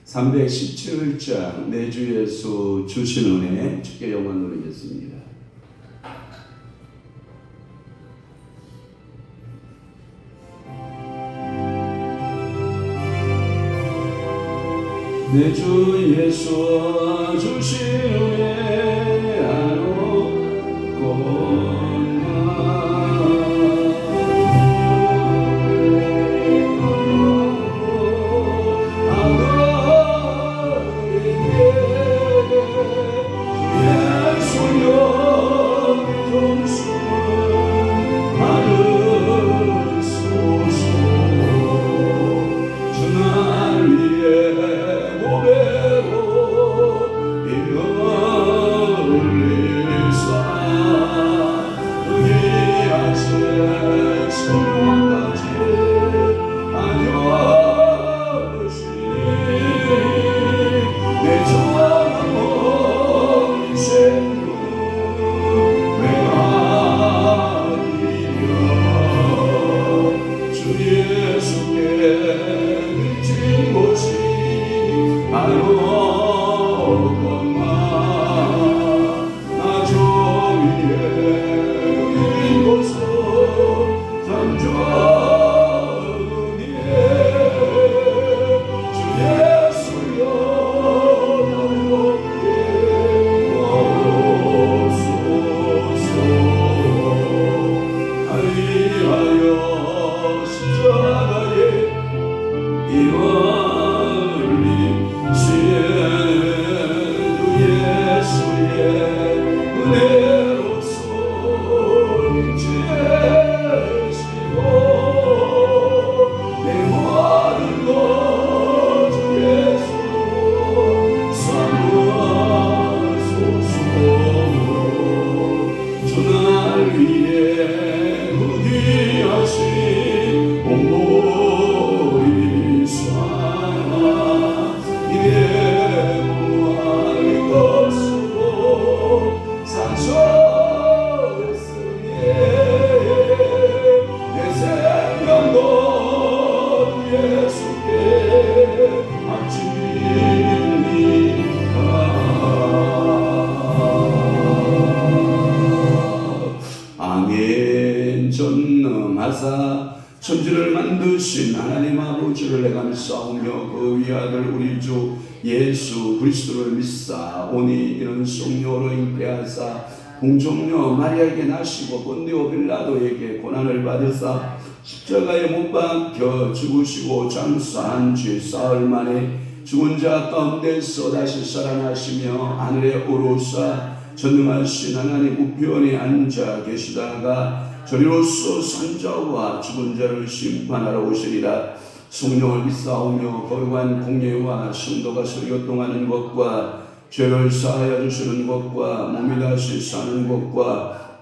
317장 내 주 예수 주신 은혜 주께 영광 돌리겠습니다. 내 주 예수 주신 은혜 하노고 전능하사 천지를 만드신 하나님 아버지를 내가 믿사오며 그 위아들 우리 주 예수 그리스도를 믿사 오니 이런 성령으로 잉태하사 공정녀 마리아에게 나시고 본디오 빌라도에게 고난을 받으사 십자가에 못 박혀 죽으시고 장사한 지 사흘 만에 죽은 자 가운데서 다시 살아나시며 하늘에 오르사 전능하신 하나님 우편에 앉아 계시다가 저리로서 산자와 죽은 자를 심판하러 오시리라. 성령을 믿사오며 거룩한 공예와 성도가 설교통하는 것과 죄를 사하여 주시는 것과 몸이 다시 사는 것과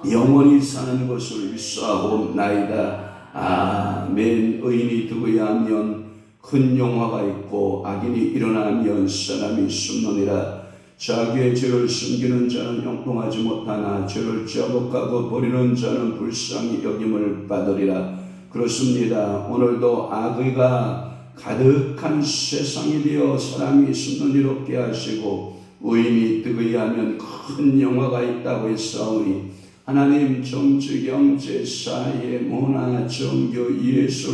영원히 사는 것을 믿사옵나이다. 아멘. 의인이 죽어야 하면 큰 영화가 있고 악인이 일어나면 사람이 숨느니라. 자기의 죄를 숨기는 자는 형통하지 못하나 죄를 자복하고 버리는 자는 불쌍히 여김을 받으리라. 그렇습니다. 오늘도 악의가 가득한 세상이 되어 사람이 숨는 일 없게 하시고 의인이 득의 하면 큰 영화가 있다고 했사오니 하나님 정치, 경제, 사회, 문화, 종교, 예술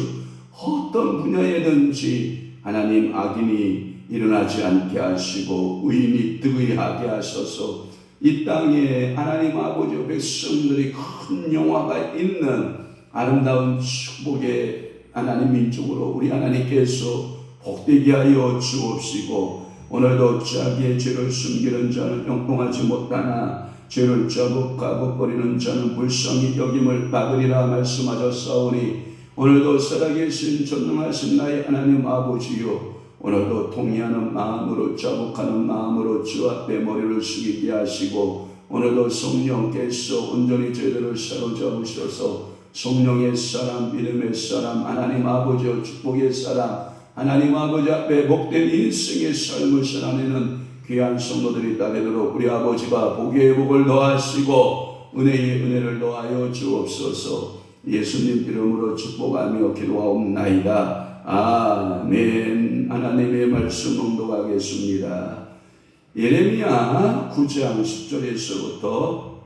어떤 분야에든지 하나님 악인이 일어나지 않게 하시고 의인이 득의하게 하셔서 이 땅에 하나님 아버지 백성들이 큰 영화가 있는 아름다운 축복의 하나님 민족으로 우리 하나님께서 복되게 하여 주옵시고 오늘도 자기의 죄를 숨기는 자는 형통하지 못하나 죄를 자복하고 버리는 자는 불쌍히 여김을 받으리라 말씀하셨사오니 오늘도 살아계신 전능하신 나의 하나님 아버지요 오늘도 통회하는 마음으로 자복하는 마음으로 주 앞에 머리를 숙이게 하시고 오늘도 성령께서 온전히 저희들을 사로잡으셔서 성령의 사람, 믿음의 사람, 하나님 아버지의 축복의 사람, 하나님 아버지 앞에 복된 인생의 삶을 살아내는 귀한 성도들이 되도록 우리 아버지가 복의 복을 더하시고 은혜의 은혜를 더하여 주옵소서. 예수님 이름으로 축복하며 기도하옵나이다. 아멘. 하나님의 말씀 말씀 낭독하겠습니다. 예레미야 9장 10절에서부터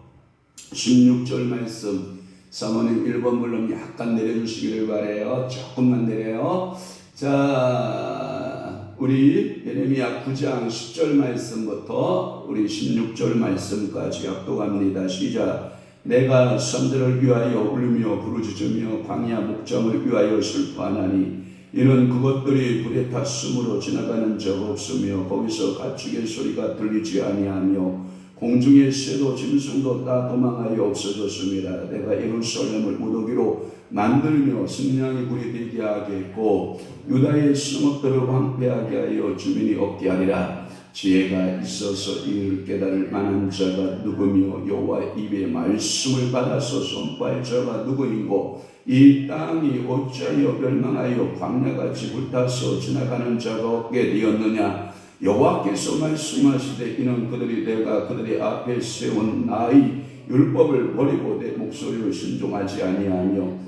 16절 말씀, 사모님 1번 물론 약간 내려주시기를 바래요. 조금만 내려요. 자, 우리 예레미야 9장 10절 말씀부터 우리 16절 말씀까지 합독합니다. 시작. 내가 산들을 위하여 울며 부르짖으며 광야 목장을 위하여 슬퍼하나니 이는 그것들이 불에 탔으므로 지나가는 적 없으며 거기서 가축의 소리가 들리지 아니하며 공중의 새도 짐승도 다 도망하여 없어졌습니다. 내가 예루살렘을 무더기로 만들며 승냥이 불이 되게 하겠고 유다의 성읍들을 황폐하게 하여 주민이 없게 하리라. 지혜가 있어서 이를 깨달을 만한 자가 누구며 여호와 입의 말씀을 받아서 선포할 자가 누구인고 이 땅이 어찌하여 멸망하여 광야같이 불타서 지나가는 자가 없게 되었느냐. 여호와께서 말씀하시되 이는 그들이 내가 그들의 앞에 세운 나의 율법을 버리고 내 목소리를 순종하지 아니하며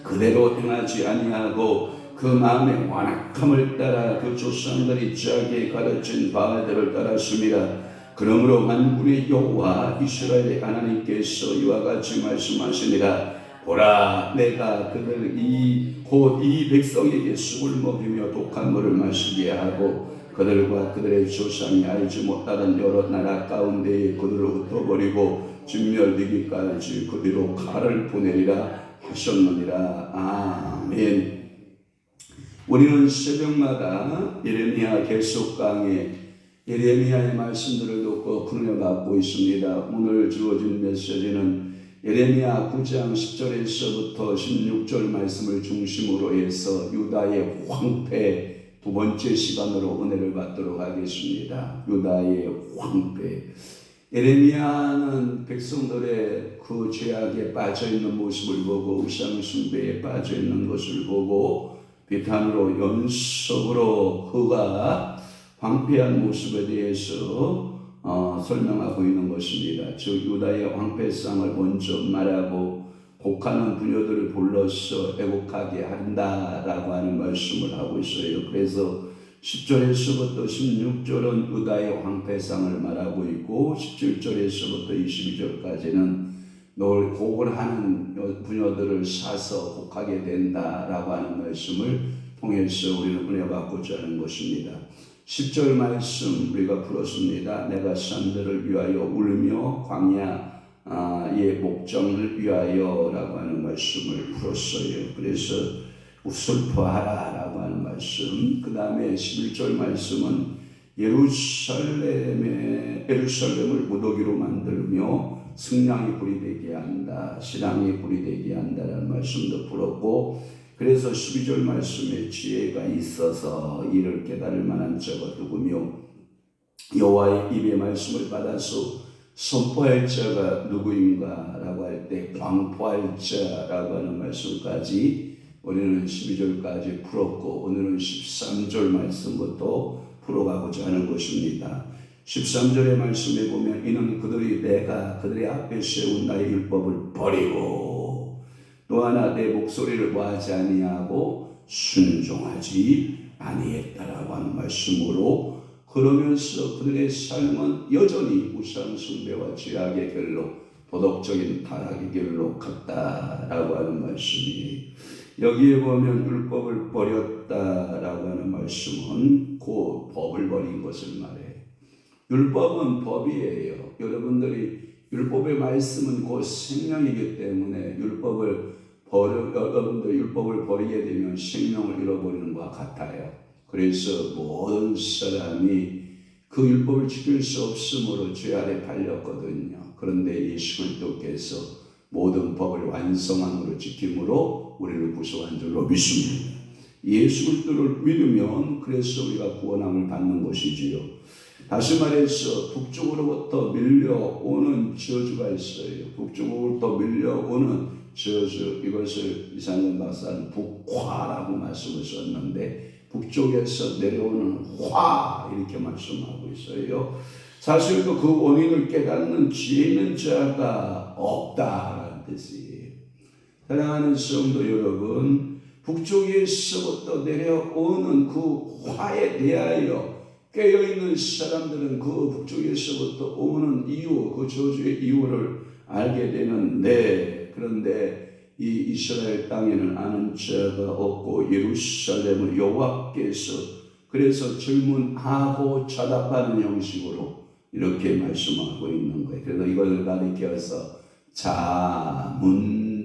그대로 행하지 아니하고 그 마음의 완악함을 따라 그 조상들이 자기에 가르친 바알들을 따랐습니다. 그러므로 만군의 여호와 이스라엘의 하나님께서 이와 같이 말씀하시니라. 보라, 내가 그들 곧 이 백성에게 쑥을 먹이며 독한 물을 마시게 하고 그들과 그들의 조상이 알지 못하던 여러 나라 가운데에 그들을 흩어버리고 진멸되기까지 그 뒤로 칼을 보내리라 하셨느니라. 아멘. 우리는 새벽마다 예레미야 계속 강의 예레미야의 말씀들을 듣고 은혜 받고 있습니다. 오늘 주어진 메시지는 예레미야 9장 10절에서부터 16절 말씀을 중심으로 해서 유다의 황폐 두 번째 시간으로 은혜를 받도록 하겠습니다. 유다의 황폐. 예레미야는 백성들의 그 죄악에 빠져있는 모습을 보고 우상 숭배에 빠져있는 것을 보고 비탄으로 연속으로 그가 황폐한 모습에 대해서 설명하고 있는 것입니다. 즉 유다의 황폐성을 먼저 말하고 곡하는 부녀들을 불러서 애곡하게 한다라고 하는 말씀을 하고 있어요. 그래서 10절에서부터 16절은 유다의 황폐성을 말하고 있고 17절에서부터 22절까지는 곡을 하는 부녀들을 사서 곡하게 된다라고 하는 말씀을 통해서 우리는 은혜 받고자 하는 것입니다. 10절 말씀 우리가 풀었습니다. 내가 산들을 위하여 울며 광야의 목장을 위하여 라고 하는 말씀을 풀었어요. 그래서 슬퍼하라 라고 하는 말씀. 그 다음에 11절 말씀은 예루살렘을 무더기로 만들며 승냥이 불이 되게 한다, 신앙이 불이 되게 한다라는 말씀도 풀었고, 그래서 12절 말씀에 지혜가 있어서 이를 깨달을 만한 자가 누구며 여호와의 입의 말씀을 받아서 선포할 자가 누구인가 라고 할 때 광포할 자라고 하는 말씀까지 우리는 12절까지 풀었고 오늘은 13절 말씀부터 풀어가고자 하는 것입니다. 13절의 말씀에 보면 이는 그들이 내가 그들의 앞에 세운 나의 율법을 버리고 또 하나 내 목소리를 구하지 아니하고 순종하지 아니했다라고 하는 말씀으로 그러면서 그들의 삶은 여전히 우상 숭배와 죄악의 길로 도덕적인 타락의 길로 갔다라고 하는 말씀이에요. 여기에 보면 율법을 버렸다라고 하는 말씀은 그 법을 버린 것을 말해요. 율법은 법이에요. 여러분들이 율법의 말씀은 곧 생명이기 때문에 여러분들 율법을 버리게 되면 생명을 잃어버리는 것과 같아요. 그래서 모든 사람이 그 율법을 지킬 수 없으므로 죄 아래 팔렸거든요. 그런데 예수 그리스도께서 모든 법을 완성함으로 지킴으로 우리를 구속한 줄로 믿습니다. 예수 그리스도를 믿으면 그래서 우리가 구원함을 받는 것이지요. 다시 말해서 북쪽으로부터 밀려오는 저주가 있어요. 북쪽으로부터 밀려오는 저주, 이것을 이상현 박사는 북화라고 말씀을 썼는데 북쪽에서 내려오는 화 이렇게 말씀하고 있어요. 사실 그 원인을 깨닫는 지혜 있는 자가 없다라는 뜻이에요. 사랑하는 성도 여러분, 북쪽에서부터 내려오는 그 화에 대하여 깨어있는 사람들은 그 북쪽에서부터 오는 이유, 그 저주의 이유를 알게 되는데, 그런데 이 이스라엘 땅에는 아는 자가 없고 예루살렘을 여호와께서 그래서 질문하고 차답하는 형식으로 이렇게 말씀하고 있는 거예요. 그래서 이걸 가리켜서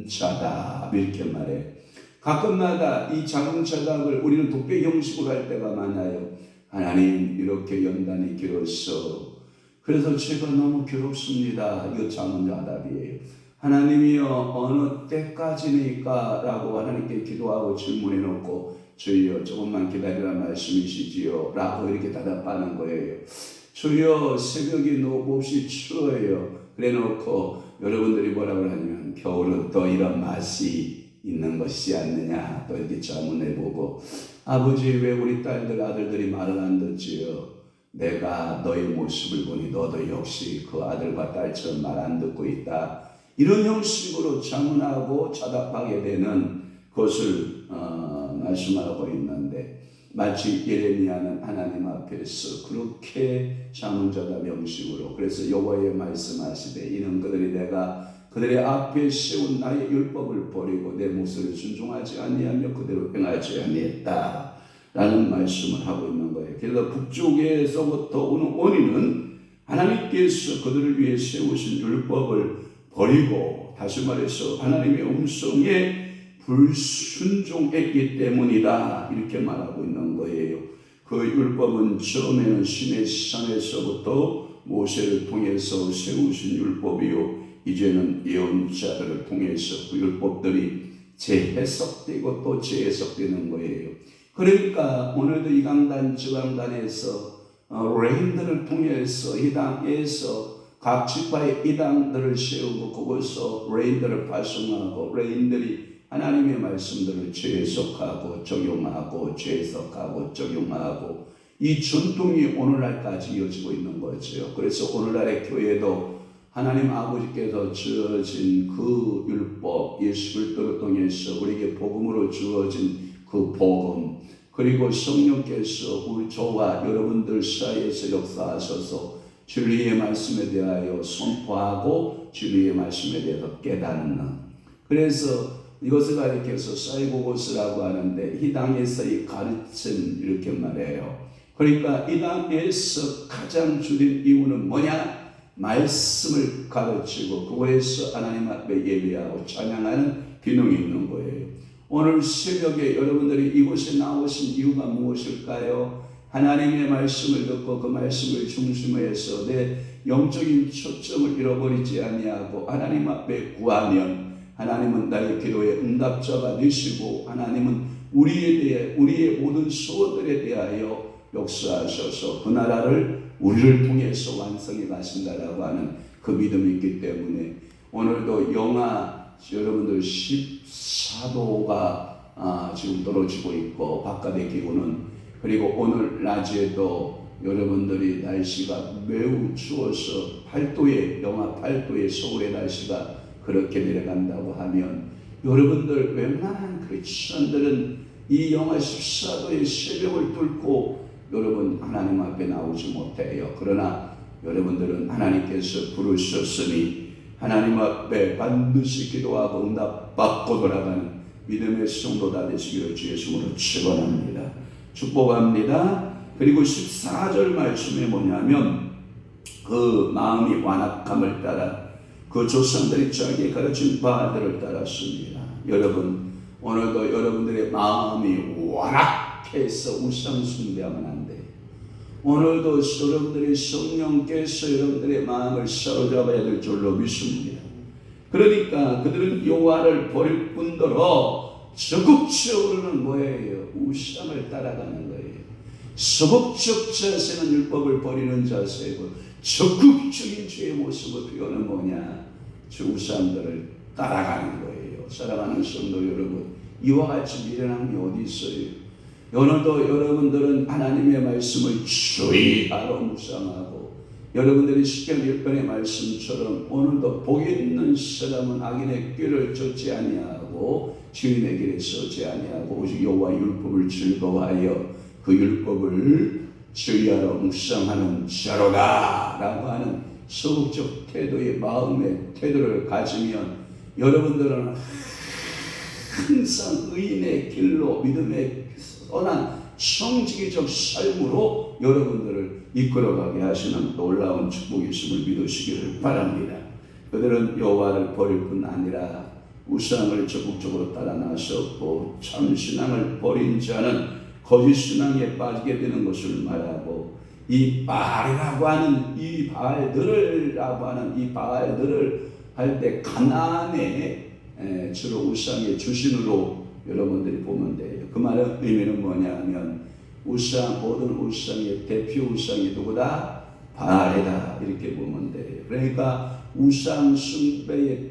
자문자답 이렇게 말해요. 가끔마다 이 자문자답을 우리는 독백 형식으로 할 때가 많아요. 하나님 이렇게 연단이 길어서 그래서 제가 너무 괴롭습니다. 이거 자문자답이에요. 하나님이여 어느 때까지니까 라고 하나님께 기도하고 질문해 놓고 주여 조금만 기다리라 말씀이시지요 라고 이렇게 대답하는 거예요. 주여 새벽이 몹시 추워요. 그래 놓고 여러분들이 뭐라고 하냐면 겨울은 또 이런 맛이 있는 것이 않느냐 또 이렇게 자문해보고 아버지 왜 우리 딸들 아들들이 말을 안 듣지요? 내가 너의 모습을 보니 너도 역시 그 아들과 딸처럼 말 안 듣고 있다. 이런 형식으로 자문하고 자답하게 되는 것을 말씀하고 있는데 마치 예레미야는 하나님 앞에서 그렇게 자문자답 형식으로 그래서 여호와의 말씀하시되 이는 그들이 내가 그들의 앞에 세운 나의 율법을 버리고 내 목소리를 순종하지 아니하며 그대로 행하지 아니했다 라는 말씀을 하고 있는 거예요. 그래서 북쪽에서부터 오는 원인은 하나님께서 그들을 위해 세우신 율법을 버리고 다시 말해서 하나님의 음성에 불순종했기 때문이다 이렇게 말하고 있는 거예요. 그 율법은 처음에는 시내산에서부터 모세를 통해서 세우신 율법이요 이제는 예언자들을 통해서 그 율법들이 재해석되고 또 재해석되는 거예요. 그러니까 오늘도 이 강단 저 강단에서 레인들을 통해서 이 땅에서 각 지파의 이당들을 세우고 그곳에서 레인들을 발송하고 레인들이 하나님의 말씀들을 재해석하고 적용하고 재해석하고 적용하고 이 전통이 오늘날까지 이어지고 있는 거죠. 그래서 오늘날의 교회도 하나님 아버지께서 주어진 그 율법 예수 그리스도를 통해서 우리에게 복음으로 주어진 그 복음 그리고 성령께서 우리 저와 여러분들 사이에서 역사하셔서 진리의 말씀에 대하여 선포하고 진리의 말씀에 대해서 깨닫는 그래서 이것을 가리켜서 사이고고스라고 하는데 이 땅에서의 가르침 이렇게 말해요. 그러니까 이 땅에서 가장 주된 이유는 뭐냐? 말씀을 가르치고 그곳에서 하나님 앞에 예배하고 찬양하는 기능이 있는 거예요. 오늘 새벽에 여러분들이 이곳에 나오신 이유가 무엇일까요? 하나님의 말씀을 듣고 그 말씀을 중심해서 내 영적인 초점을 잃어버리지 아니하고 하나님 앞에 구하면 하나님은 나의 기도의 응답자가 되시고 하나님은 우리에 대해 우리의 모든 소원들에 대하여 역사하셔서 그 나라를 우리를 통해서 완성해 가신다라고 하는 그 믿음이 있기 때문에 오늘도 영하 여러분들 14도가 지금 떨어지고 있고 바깥의 기온은 그리고 오늘 낮에도 여러분들이 날씨가 매우 추워서 8도에 영하 8도의 서울의 날씨가 그렇게 내려간다고 하면 여러분들 웬만한 크리스천들은 이 영하 14도의 새벽을 뚫고 여러분 하나님 앞에 나오지 못해요. 그러나 여러분들은 하나님께서 부르셨으니 하나님 앞에 반드시 기도하고 응답받고 돌아가는 믿음의 성도다 되시기를 주 예수님으로 축원합니다. 축복합니다. 그리고 14절 말씀에 뭐냐면 그 마음이 완악함을 따라 그 조상들이 자기의 가르친 바들을 따랐습니다. 여러분 오늘도 여러분들의 마음이 완악해서 우상 숭배하면 안 돼요. 오늘도 여러분들의 성령께서 여러분들의 마음을 사로잡아야 될 줄로 믿습니다. 그러니까 그들은 여호와를 버릴 뿐더러 적극적으로는 뭐예요? 우상을 따라가는 거예요. 소극적 자세는 율법을 버리는 자세고 적극적인 주의 모습을 표현은 뭐냐? 주 우상들을 따라가는 거예요. 사랑하는 성도 여러분, 이와 같이 미련함이 어디 있어요? 오늘도 여러분들은 하나님의 말씀을 주의하러 묵상하고 여러분들이 시편 1편의 말씀처럼 오늘도 복이 있는 사람은 악인의 꾀를 쫓지 아니하고 주인의 길에 서지 아니하고 오직 여호와의 율법을 즐거워하여 그 율법을 주의하러 묵상하는 자로다 라고 하는 소극적 태도의 마음의 태도를 가지면 여러분들은 항상 의인의 길로 믿음의 선한 성직의적 삶으로 여러분들을 이끌어가게 하시는 놀라운 축복이 있음을 믿으시기를 바랍니다. 그들은 여호와를 버릴 뿐 아니라 우상을 적극적으로 따라 나섰고 참신앙을 버린 자는 거짓 신앙에 빠지게 되는 것을 말하고 이 바알이라고 하는 이 바알들을 할 때 가나안의 주로 우상의 주신으로 여러분들이 보면 돼요. 그 말의 의미는 뭐냐면 모든 우상의 대표 우상이 누구다? 바알이다 이렇게 보면 돼요. 그러니까 우상 숭배의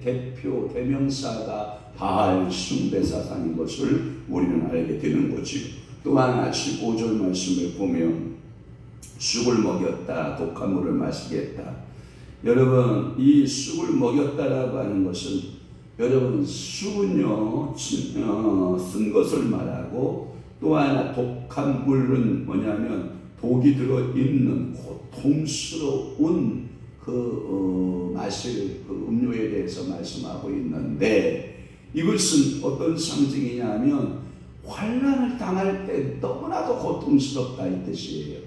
대명사가 바알 숭배 사상인 것을 우리는 알게 되는 거지. 또한 15절 말씀을 보면 쑥을 먹였다 독한 물을 마시겠다. 여러분 이 쑥을 먹였다라고 하는 것은 여러분 쑥은요 쓴 것을 말하고 또 하나 독한 물은 뭐냐면 독이 들어있는 고통스러운 마실 음료에 대해서 말씀하고 있는데 이것은 어떤 상징이냐면 환난을 당할 때 너무나도 고통스럽다 이 뜻이에요.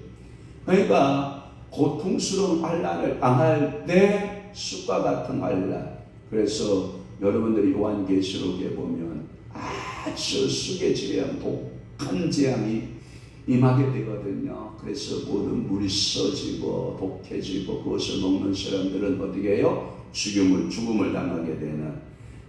그러니까 고통스러운 환난을 당할 때 쑥과 같은 환난. 그래서 여러분들이 요한계시록에 보면 아주 쑥의 재앙, 독한 재앙이 임하게 되거든요. 그래서 모든 물이 써지고 독해지고 그것을 먹는 사람들은 어떻게 해요? 죽음을 당하게 되는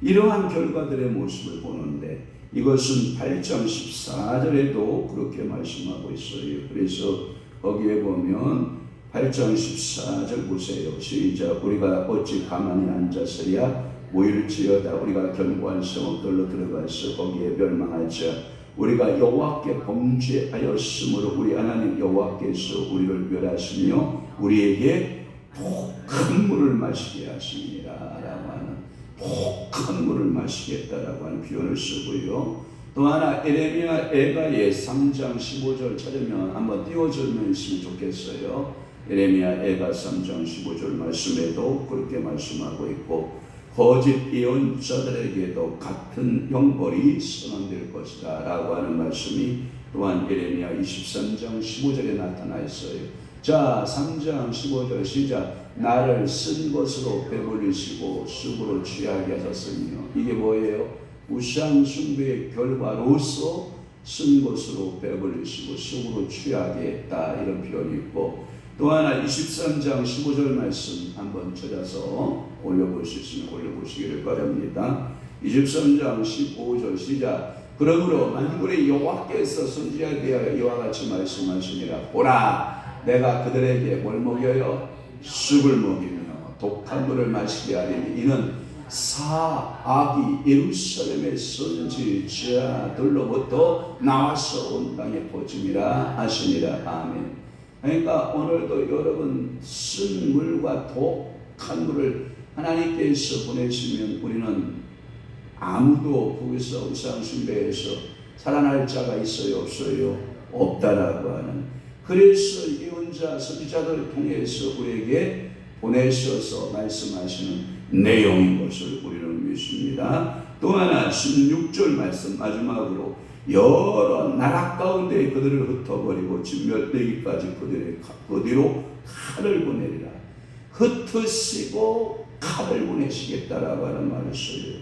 이러한 결과들의 모습을 보는데 이것은 8장 14절에도 그렇게 말씀하고 있어요. 그래서 거기에 보면 8장 14절 보세요. 시작. 우리가 어찌 가만히 앉았으랴 모일지어다. 우리가 견고한 성읍들로 들어가서 거기에 멸망하자. 우리가 여호와께 범죄하였으므로 우리 하나님 여호와께서 우리를 멸하시며 우리에게 독한 물을 마시게 하십니다 라고 하는 독한 물을 마시겠다라고 하는 표현을 쓰고요. 또 하나 에레미야 에가의 3장 15절 찾으면 한번 띄워주면 있으면 좋겠어요. 에레미야 에가 3장 15절 말씀에도 그렇게 말씀하고 있고 거짓 예언자들에게도 같은 형벌이 선언될 것이다 라고 하는 말씀이 또한 예레미야 23장 15절에 나타나 있어요. 자 3장 15절 시작. 나를 쓴 것으로 배불리시고 쑥으로 취하게 하셨으며 이게 뭐예요? 우상 숭배의 결과로서 쓴 것으로 배불리시고 쑥으로 취하게 했다 이런 표현이 있고 또 하나 23장 15절 말씀 한번 찾아서 올려보시기를 바랍니다. 23장 15절 시작. 그러므로 만군의 여호와께서 선지자에 대하여 이와 같이 말씀하시니라. 보라 내가 그들에게 뭘 먹여요? 쑥을 먹이며 독한 물을 마시게 하리니 이는 사악이 예루살렘의 선지자들로부터 나와서 온 땅에 퍼짐이라 하시니라. 아멘. 그러니까 오늘도 여러분 쓴 물과 독한 물을 하나님께서 보내시면 우리는 아무도 거기서 우상 숭배에서 살아날 자가 있어요 없어요? 없다라고 하는. 그래서 예언자 선지자들을 통해서 우리에게 보내셔서 말씀하시는 내용인 것을 우리는 믿습니다. 또 하나 16절 말씀 마지막으로 여러 나라 가운데 그들을 흩어버리고 진멸되기까지 그뒤로 칼을 보내리라. 흩으시고 칼을 보내시겠다라고 하는 말을 써요.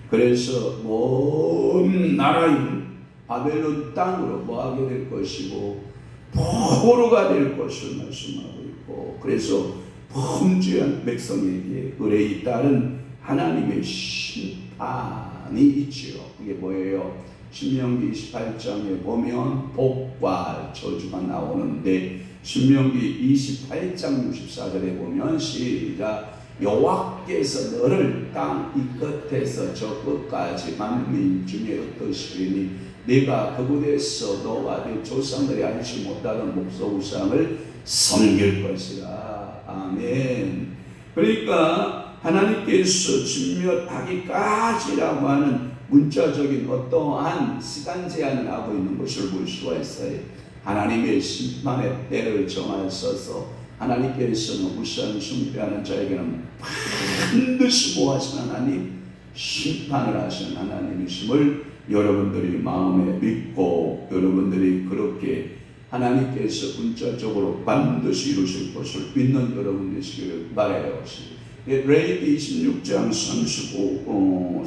그래서 먼 나라인 바벨론 땅으로 뭐하게 될 것이고 포로가 될 것을 말씀하고 있고 그래서 범죄한 백성에게 의뢰에 따른 하나님의 심판이 있지요. 그게 뭐예요? 신명기 28장에 보면 복과 저주가 나오는데 신명기 28장 64절에 보면 시작. 여호와께서 너를 땅 이 끝에서 저 끝까지 만민 중에 흩으시리니 네가 그곳에서 너와 네 조상들이 알지 못하던 목소 우상을 섬길 것이라. 아멘. 그러니까 하나님께서 진멸하기까지라고 하는 문자적인 어떠한 시간 제한을 하고 있는 것을 볼 수가 있어요. 하나님의 심판의 때를 정하셔서 하나님께서는 우상 숭배하는 자에게는 반드시 뭐하신 하나님? 심판을 하시는 하나님이심을 여러분들이 마음에 믿고 여러분들이 그렇게 하나님께서 문자적으로 반드시 이루실 것을 믿는 여러분 되시기를 바라요. 레위기 26장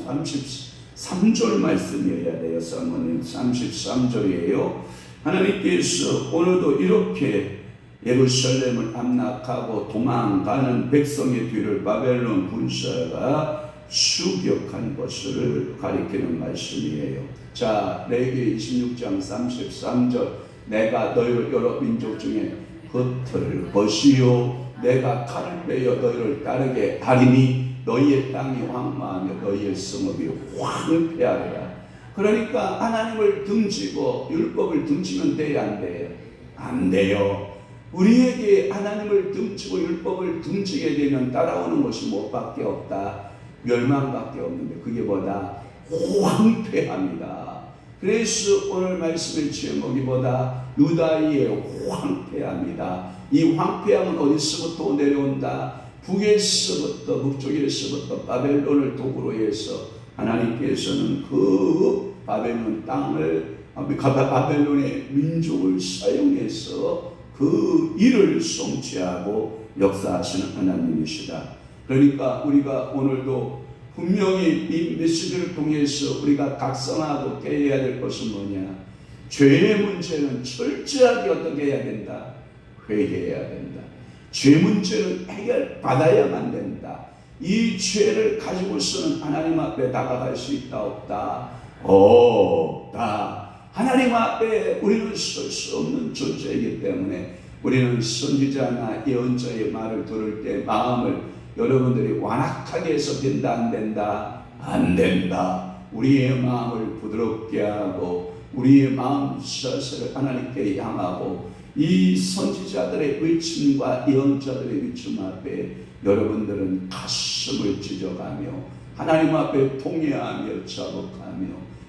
33절 말씀이어야 돼요. 사모님 33절이에요. 하나님께서 오늘도 이렇게 예루살렘을 함락하고 도망가는 백성의 뒤를 바벨론 군사가 추격한 것을 가리키는 말씀이에요. 자, 레위기 26장 33절 내가 너희를 여러 민족 중에 흩을 것이요 내가 칼을 빼어 너희를 따르게 하리니 너희의 땅이 황무하며 너희의 성읍이 황폐하리라. 그러니까 하나님을 등지고 율법을 등지면 돼야 안 돼요? 안 돼요. 우리에게 하나님을 등지고 율법을 등지게 되면 따라오는 것이 무엇밖에 없다? 멸망밖에 없는데 그게 뭐다? 황폐합니다. 그래서 오늘 말씀의 제목이 뭐다? 유다의 황폐합니다. 이 황폐함은 어디서부터 내려온다? 북에서부터 북쪽에서부터 바벨론을 도구로 해서 하나님께서는 그 바벨론 땅을 바벨론의 민족을 사용해서 그 일을 성취하고 역사하시는 하나님이시다. 그러니까 우리가 오늘도 분명히 이 메시지를 통해서 우리가 각성하고 깨어야 될 것은 뭐냐? 죄의 문제는 철저하게 어떻게 해야 된다? 회개해야 된다. 죄 문제는 해결받아야만 된다. 이 죄를 가지고서는 하나님 앞에 다가갈 수 있다 없다? 없다. 하나님 앞에 우리는 설 수 없는 존재이기 때문에 우리는 선지자나 예언자의 말을 들을 때 마음을 여러분들이 완악하게 해서 된다 안 된다? 안 된다. 우리의 마음을 부드럽게 하고 우리의 마음 자세를 하나님께 향하고 이 선지자들의 외침과 예언자들의 외침 앞에 여러분들은 가슴을 찢어가며 하나님 앞에 통회하며 자복하며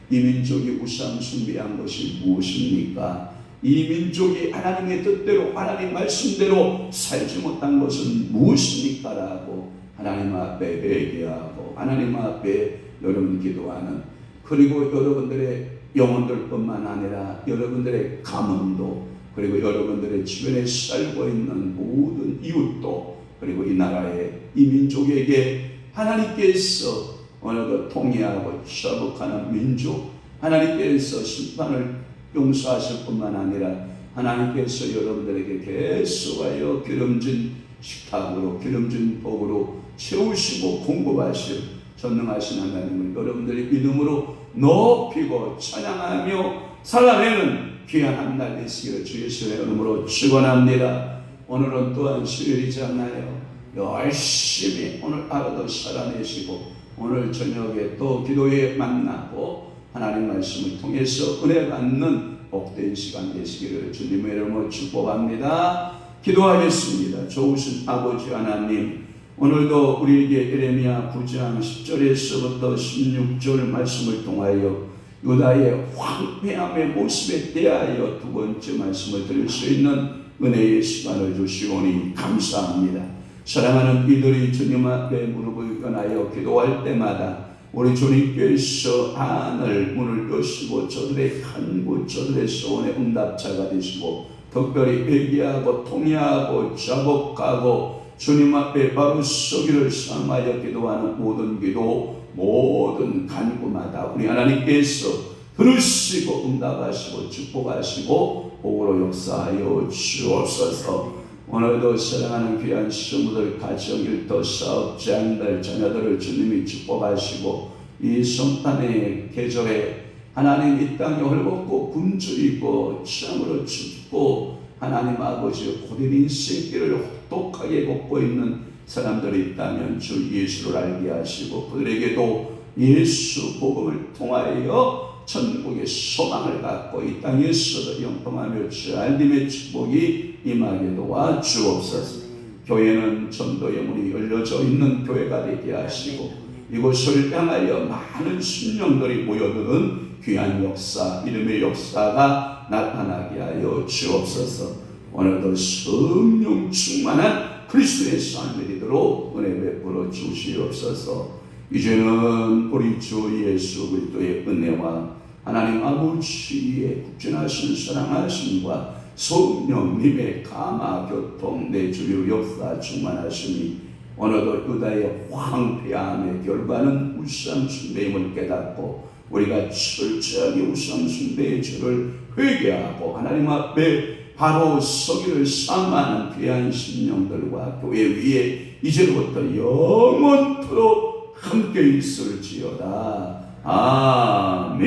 이 민족이 우상 숭배한 것이 무엇입니까? 이 민족이 하나님의 뜻대로 하나님 말씀대로 살지 못한 것은 무엇입니까? 라고 하나님 앞에 회개하고 하나님 앞에 여러분 기도하는, 그리고 여러분들의 영혼들뿐만 아니라 여러분들의 가문도, 그리고 여러분들의 주변에 살고 있는 모든 이웃도, 그리고 이 나라의 이 민족에게 하나님께서 오늘도 통일하고 자복하는 민족, 하나님께서 심판을 용서하실 뿐만 아니라 하나님께서 여러분들에게 계속하여 기름진 식탁으로 기름진 복으로 채우시고 공급하실 전능하신 하나님을 여러분들이 믿음으로 높이고 찬양하며 살아내는 귀한 한 날 되시기를 주 예수의 이름으로 축원합니다. 오늘은 또한 수요일이잖아요. 열심히 오늘 하루도 살아내시고 오늘 저녁에 또 기도에 만나고 하나님 말씀을 통해서 은혜 받는 복된 시간 되시기를 주님의 이름으로 축복합니다. 기도하겠습니다. 좋으신 아버지 하나님, 오늘도 우리에게 예레미야 9장 10절에서부터 16절 말씀을 통하여 유다의 황폐함의 모습에 대하여 두 번째 말씀을 드릴 수 있는 은혜의 시간을 주시오니 감사합니다. 사랑하는 이들이 주님 앞에 무릎을 꿇어 기도할 때마다 우리 주님께서 하늘 문을 여시고 저들의 간구, 저들의 소원의 응답자가 되시고 특별히 회개하고 통회하고 자복하고 주님 앞에 바로 서기를 삼하여 기도하는 모든 기도, 모든 간구마다 우리 하나님께서 들으시고 응답하시고 축복하시고 복으로 역사하여 주옵소서. 오늘도 사랑하는 귀한 성도들, 가정, 일터, 사업장들, 자녀들을 주님이 축복하시고 이 성탄의 계절에 하나님 이 땅에 헐벗고 굶주리고 참으로 춥고 하나님 아버지 고된 인생길을 혹독하게 걷고 있는 사람들이 있다면 주 예수를 알게 하시고 그들에게도 예수 복음을 통하여 천국의 소망을 갖고 이 땅에서도 영통하며 주님의 축복이 임하게 도와 주옵소서. 교회는 전도의 문이 열려져 있는 교회가 되게 하시고 이곳을 향하여 많은 심령들이 모여드는 귀한 역사, 이름의 역사가 나타나게 하여 주옵소서. 오늘도 성령 충만한 그리스도의 삶이 되도록 은혜 베풀어 주시옵소서. 이제는 우리 주 예수 그리스도의 은혜와 하나님 아버지의 국진하신 사랑하심과 성령님의 감화 교통 내주류 역사 충만하심이 오늘도 유다의 황폐함의 결과는 우상 숭배임을 깨닫고 우리가 철저하게 우상 숭배의 죄를 회개하고 하나님 앞에 바로 서기를 삼아하는 귀한 심령들과 교회 위에 이제부터 영원토록 함께 있을지어다. 아멘.